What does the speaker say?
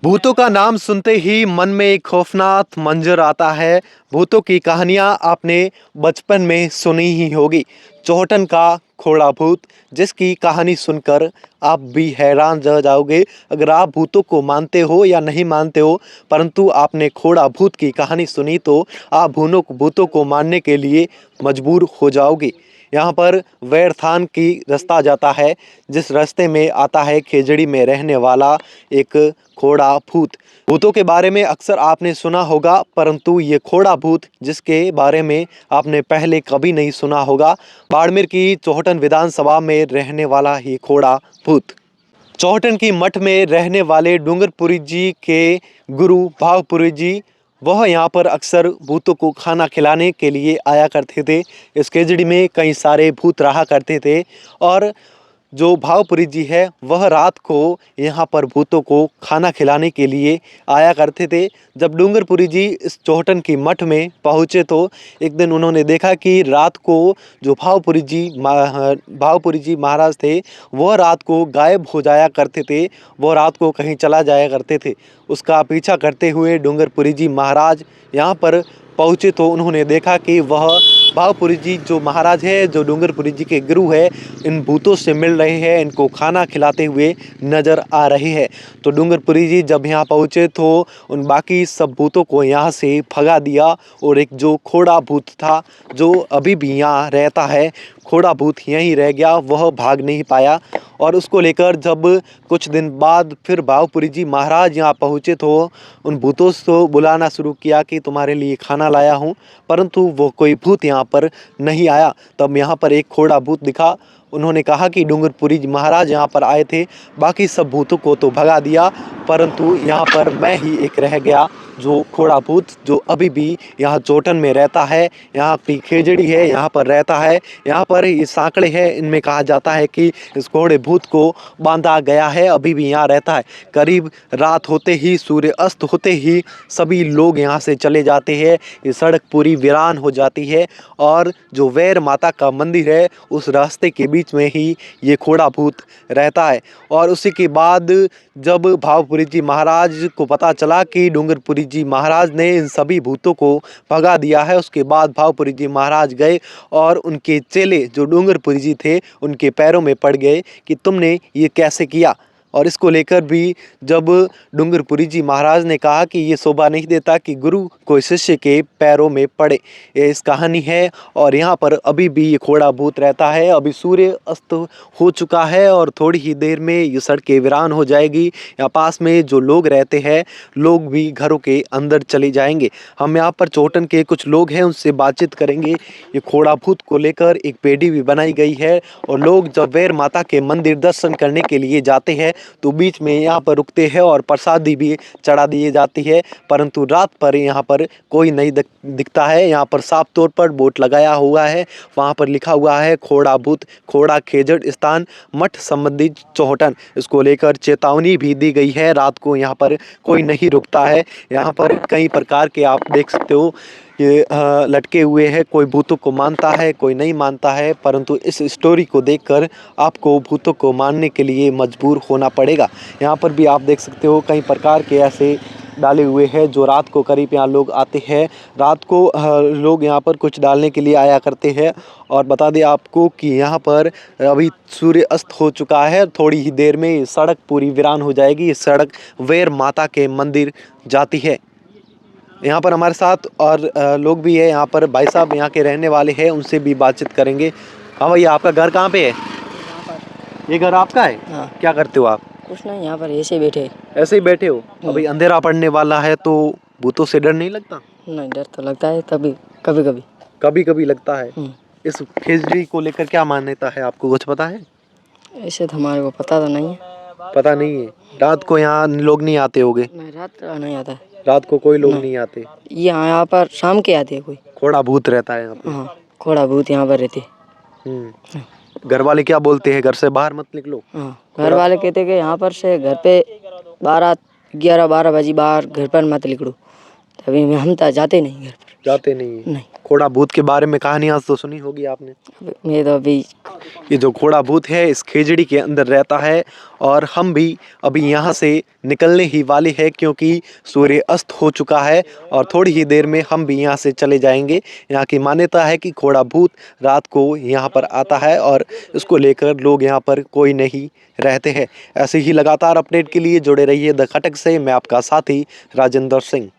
भूतों का नाम सुनते ही मन में एक खौफनाक मंजर आता है। भूतों की कहानियां आपने बचपन में सुनी ही होगी। चौहटन का खोड़ा भूत, जिसकी कहानी सुनकर आप भी हैरान रह जाओगे अगर आप भूतों को मानते हो या नहीं मानते हो। परंतु आपने खोड़ा भूत की कहानी सुनी तो आप भूतों को मानने के लिए मजबूर हो जाओगे। यहाँ पर वैरथान की रास्ता जाता है, जिस रास्ते में आता है खेजड़ी में रहने वाला एक खोड़ा भूत। भूतों के बारे में अक्सर आपने सुना होगा, परंतु ये खोड़ा भूत जिसके बारे में आपने पहले कभी नहीं सुना होगा, बाड़मेर की चौहटन विधानसभा में रहने वाला ही खोड़ा भूत। चौहटन की मठ में रहने वाले डूंगरपुरी जी के गुरु भावपुरी जी, वह यहाँ पर अक्सर भूतों को खाना खिलाने के लिए आया करते थे। इस केजड़ी में कई सारे भूत रहा करते थे और जो भावपुरी जी है वह रात को यहाँ पर भूतों को खाना खिलाने के लिए आया करते थे। जब डूंगरपुरी जी इस चौहटन की मठ में पहुँचे तो एक दिन उन्होंने देखा कि रात को जो भावपुरी जी महाराज थे वह रात को गायब हो जाया करते थे, वह रात को कहीं चला जाया करते थे। उसका पीछा करते हुए डूंगरपुरी जी महाराज यहाँ पर पहुँचे तो उन्होंने देखा कि वह भावपुरी जी जो महाराज है, जो डूंगरपुरी जी के गुरु है, इन भूतों से मिल रहे हैं, इनको खाना खिलाते हुए नजर आ रहे हैं। तो डूंगरपुरी जी जब यहाँ पहुँचे तो उन बाकी सब भूतों को यहाँ से भगा दिया और एक जो खोड़ा भूत था, जो अभी भी यहाँ रहता है, खोड़ा भूत यहीं रह गया, वह भाग नहीं पाया। और उसको लेकर जब कुछ दिन बाद फिर भावपुरी जी महाराज यहाँ पहुँचे तो उन भूतों को बुलाना शुरू किया कि तुम्हारे लिए खाना लाया हूँ, परंतु वो कोई भूत यहाँ पर नहीं आया। तब यहाँ पर एक खोड़ा भूत दिखा। उन्होंने कहा कि डूंगरपुरी जी महाराज यहाँ पर आए थे, बाकी सब भूतों को तो भगा दिया, परंतु यहाँ पर मैं ही एक रह गया, जो खोड़ा भूत, जो अभी भी यहाँ चौहटन में रहता है। यहाँ की खेजड़ी है, यहाँ पर रहता है। यहाँ पर ये सांकड़े हैं, इनमें कहा जाता है कि इस खोड़े भूत को बांधा गया है, अभी भी यहाँ रहता है। करीब रात होते ही, सूर्य अस्त होते ही सभी लोग यहाँ से चले जाते हैं। ये सड़क पूरी वीरान हो जाती है और जो वैर माता का मंदिर है उस रास्ते के बीच में ही ये खोड़ा भूत रहता है। और उसी के बाद जब भावपुरी जी महाराज को पता चला कि डूंगरपुरी जी महाराज ने इन सभी भूतों को भगा दिया है, उसके बाद भावपुरी जी महाराज गए और उनके चेले जो डूंगरपुरी जी थे उनके पैरों में पड़ गए कि तुमने ये कैसे किया। और इसको लेकर भी जब डूंगरपुरी जी महाराज ने कहा कि ये शोभा नहीं देता कि गुरु कोई शिष्य के पैरों में पड़े, ये इस कहानी है। और यहाँ पर अभी भी ये खोड़ा भूत रहता है। अभी सूर्य अस्त हो चुका है और थोड़ी ही देर में ये सड़कें वीरान हो जाएगी। यहाँ पास में जो लोग रहते हैं, लोग भी घरों के अंदर चले जाएंगे। हम यहाँ पर चौहटन के कुछ लोग हैं, उनसे बातचीत करेंगे। ये खोड़ा भूत को लेकर एक पेड़ी भी बनाई गई है और लोग जब वैर माता के मंदिर दर्शन करने के लिए जाते हैं तो बीच में यहाँ पर रुकते हैं और प्रसादी भी चढ़ा दी जाती है, परंतु रात पर यहाँ पर कोई नहीं दिखता है। यहाँ पर साफ तौर पर बोर्ड लगाया हुआ है, वहाँ पर लिखा हुआ है खोड़ा भूत खोड़ा खेजड़ स्थान मठ संबंधी चौहटन। इसको लेकर चेतावनी भी दी गई है, रात को यहाँ पर कोई नहीं रुकता है। यहाँ पर कई प्रकार के आप देख सकते हो ये लटके हुए हैं, कोई भूतों को मानता है, कोई नहीं मानता है, परंतु इस स्टोरी को देखकर आपको भूतों को मानने के लिए मजबूर होना पड़ेगा। यहाँ पर भी आप देख सकते हो कई प्रकार के ऐसे डाले हुए हैं जो रात को करीब यहाँ लोग आते हैं। रात को लोग यहाँ पर कुछ डालने के लिए आया करते हैं। और बता दें आपको कि यहाँ पर अभी सूर्य अस्त हो चुका है, थोड़ी ही देर में सड़क पूरी वीरान हो जाएगी। ये सड़क वैर माता के मंदिर जाती है। यहाँ पर हमारे साथ और लोग भी है, यहाँ पर भाई साहब यहाँ के रहने वाले हैं, उनसे भी बातचीत करेंगे। हाँ भैया, आपका घर कहाँ पे है? ये घर आपका है? हाँ। क्या करते हो आप? कुछ नहीं, यहाँ पर ऐसे बैठे। ऐसे ही बैठे हो? अभी अंधेरा पड़ने वाला है तो भूतों से डर नहीं लगता? नहीं, डर तो लगता है कभी कभी। कभी कभी लगता है। इस खेजड़ी को लेकर क्या मान्यता है, आपको कुछ पता है? ऐसे तो हमारे को पता तो नहीं है। पता नहीं है। रात को यहाँ लोग नहीं आते होंगे? नहीं, रात नहीं आता है। रात को कोई लोग नहीं आते? यहाँ पर शाम के आते हैं कोई। खोड़ा भूत रहता है यहाँ पे? हाँ, खोड़ा भूत यहाँ पर रहते। घर वाले क्या बोलते हैं, घर से बाहर मत निकलो? हाँ, घर वाले कहते कि यहाँ पर से घर पे 11-12 बजे बाहर घर पर मत निकलो, तभी हम तो जाते नहीं घर पर। जाते नहीं है। नहीं, खोड़ा भूत के बारे में कहानियां तो सुनी होगी आपने। मैं तो अभी ये जो घोड़ा भूत है इस खेजड़ी के अंदर रहता है और हम भी अभी यहाँ से निकलने ही वाले हैं क्योंकि सूर्य अस्त हो चुका है और थोड़ी ही देर में हम भी यहाँ से चले जाएंगे। यहाँ की मान्यता है कि घोड़ा भूत रात को यहाँ पर आता है और इसको लेकर लोग यहाँ पर कोई नहीं रहते हैं। ऐसे ही लगातार अपडेट के लिए जुड़े रहिए द खटक से। मैं आपका साथी राजेंद्र सिंह।